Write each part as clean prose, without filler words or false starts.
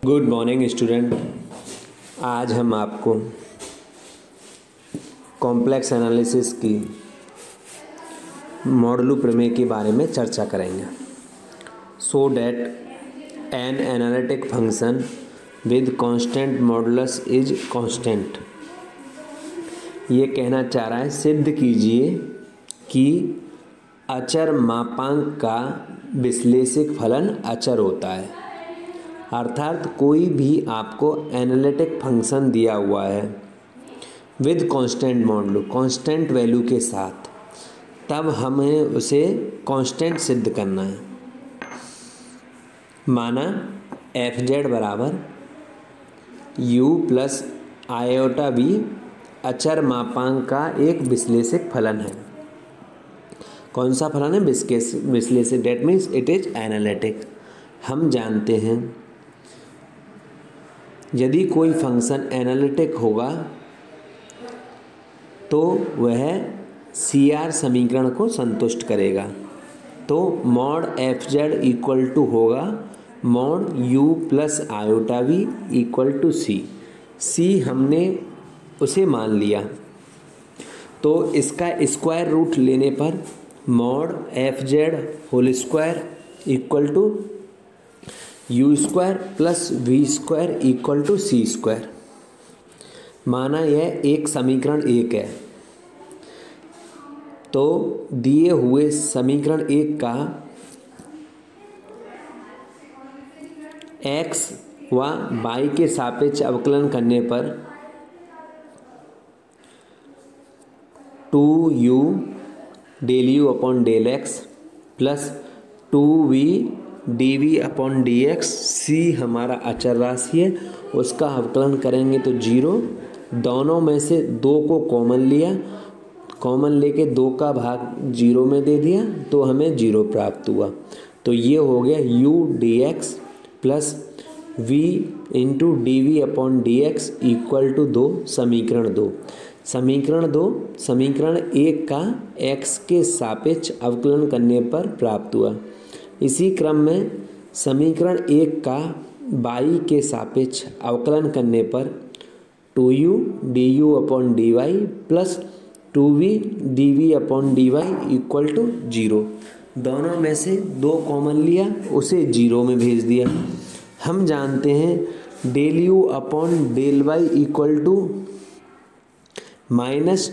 Good morning student. आज हम आपको कॉम्प्लेक्स एनालिसिस की मॉडुलो प्रमेय के बारे में चर्चा करेंगे। So that an analytic function with constant modulus is constant. ये कहना चाह रहा है, सिद्ध कीजिए कि अचर मापांक का विश्लेषिक फलन अचर होता है। अर्थात कोई भी आपको एनालिटिक फंक्शन दिया हुआ है with constant modulo, constant value के साथ, तब हमें उसे कांस्टेंट सिद्ध करना है। माना एफ जेड बराबर यू प्लस आयोटा बी अचर मापांक का एक विश्लेषिक फलन है। कौन सा फलन है? विश्लेषिक। That means it is analytic. हम जानते हैं यदि कोई फंक्शन एनालिटिक होगा तो वह CR समीकरण को संतुष्ट करेगा। तो mod F z equal to होगा mod u plus iota v equal to c हमने उसे मान लिया। तो इसका स्क्वायर रूट लेने पर mod F Z whole square equal to U square plus we square equal to C square. माना यह एक समीकरण एक है, तो दिए हुए समीकरण एक का x व y के सापेक्ष अवकलन करने पर 2u del you upon del x plus 2v dv upon dx, c हमारा अचर राशि है, उसका अवकलन करेंगे तो 0। दोनों में से 2 को कॉमन लिया, कॉमन लेके 2 का भाग 0 में दे दिया तो हमें 0 प्राप्त हुआ। तो ये हो गया u dx plus v into D we upon D X equal to 2। समीकरण 1 का x के सापेक्ष अवकलन करने पर प्राप्त हुआ। इसी क्रम में समीकरण 1 का y के सापेक्ष अवकलन करने पर 2u D you upon D Y plus 2v dv upon dy equal to 0। दोनों में से 2 कॉमन लिया, उसे 0 में भेज दिया। हम जानते हैं del you upon del Y equal to minus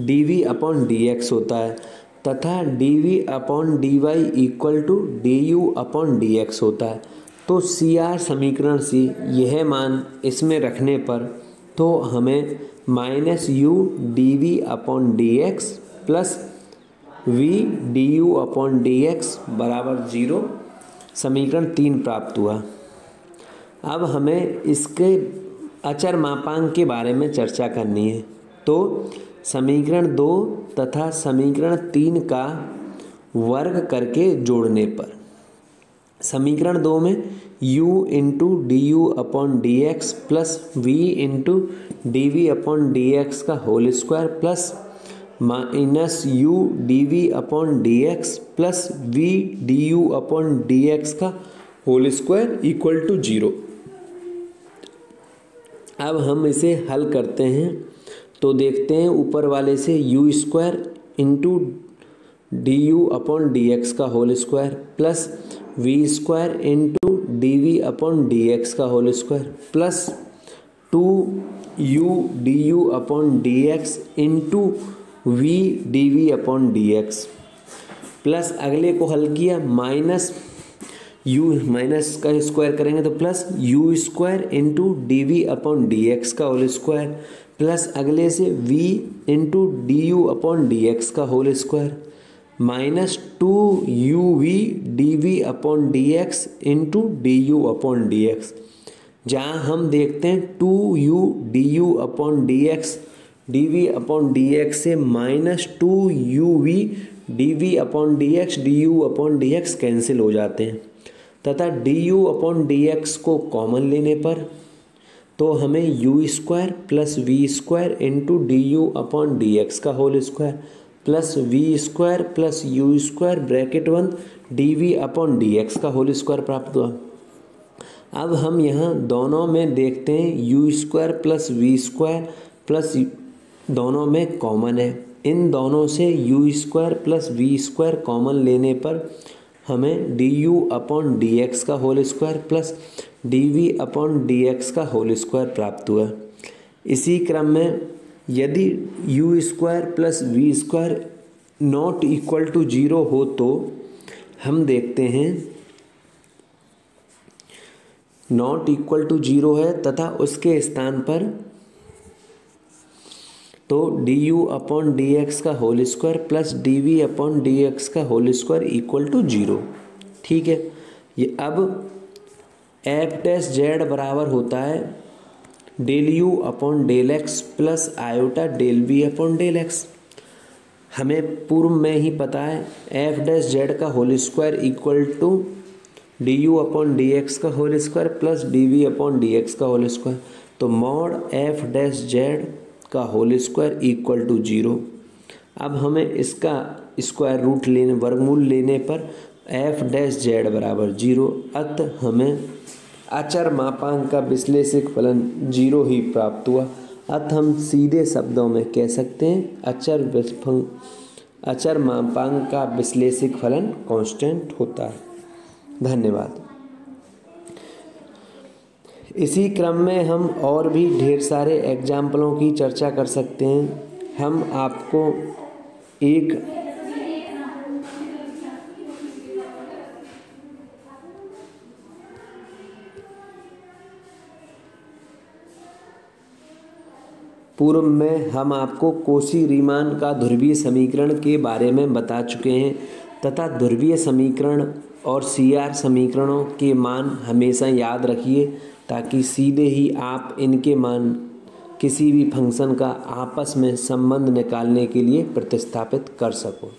dv upon dx होता है तथा dv upon dy equal to du upon dx होता है। तो CR समीकरण से यह मान इसमें रखने पर तो हमें minus U D we upon D x plus V D you upon D X बराबर 0 समीकरण 3 प्राप्त हुआ। अब हमें इसके अचर मापांक के बारे में चर्चा करनी है। तो समीकरण 2 तथा समीकरण 3 का वर्ग करके जोड़ने पर समीकरण 2 में u into d you upon D x plus v into D we upon D x का whole square plus minus u d we upon D x plus v d you upon D x का whole square equal to 0। अब हम इसे हल करते हैं तो देखते हैं ऊपर वाले से u square into d you upon D x का whole square plus v square into D we upon D x का whole square plus 2u D you upon D x into v d we upon D x plus अगले को हल किया minus u minus का square करेंगे तो plus u square into D we upon D x का whole square plus अगले से v into d you upon D x का whole square minus 2uv dv upon D x into d you upon D x. जहाँ हम देखते हैं 2u D you upon D x d we upon D x से minus 2uv d we upon D x d you upon D x cancel हो जाते हैं तथा d you upon D x को कॉमन लेने पर तो हमें u square plus we square into d you upon D x का whole square plus we square plus u square bracket 1 d we upon D x का whole square प्राप्त हुआ। अब हम यहाँ दोनों में देखते हैं u square plus we square plus दोनों में कॉमन है। इन दोनों से u square plus we square common लेने पर हमें d you upon D x का whole square plus d we upon D x का होल स्क्वायर प्राप्त हुआ। इसी क्रम में यदि U square plus we square not equal to 0 हो तो हम देखते हैं नॉट इक्वल टू 0 है तथा उसके स्थान पर तो d you upon D x का whole square plus d we upon D x का होल स्क्वायर इक्वल टू 0। ठीक है, ये अब एफ डैश जेड बराबर होता है del you upon del x plus iota del v upon del x. हमें पूर्व में ही पता है एफ डैश जेड का whole square equal to d you upon D x का whole square plus d we upon D x का whole square. तो मॉड एफ डैश जेड का होल स्क्वायर इक्वल टू 0। अब हमें इसका स्क्वायर रूट लेने वर्गमूल लेने पर एफ डैश जेड बराबर 0। अतः हमें अचर मापांक का विश्लेषक फलन 0 ही प्राप्त हुआ। अतः हम सीधे शब्दों में कह सकते हैं अचर मापांक का विश्लेषक फलन कांस्टेंट होता है। धन्यवाद। इसी क्रम में हम और भी ढेर सारे एग्जाम्पलों की चर्चा कर सकते हैं। हम आपको एक पूर्व में हम आपको कोशी-रीमान का ध्रुवीय समीकरण के बारे में बता चुके हैं तथा ध्रुवीय समीकरण और CR समीकरणों के मान हमेशा याद रखिए ताकि सीधे ही आप इनके मान किसी भी फंक्शन का आपस में संबंध निकालने के लिए प्रतिस्थापित कर सको।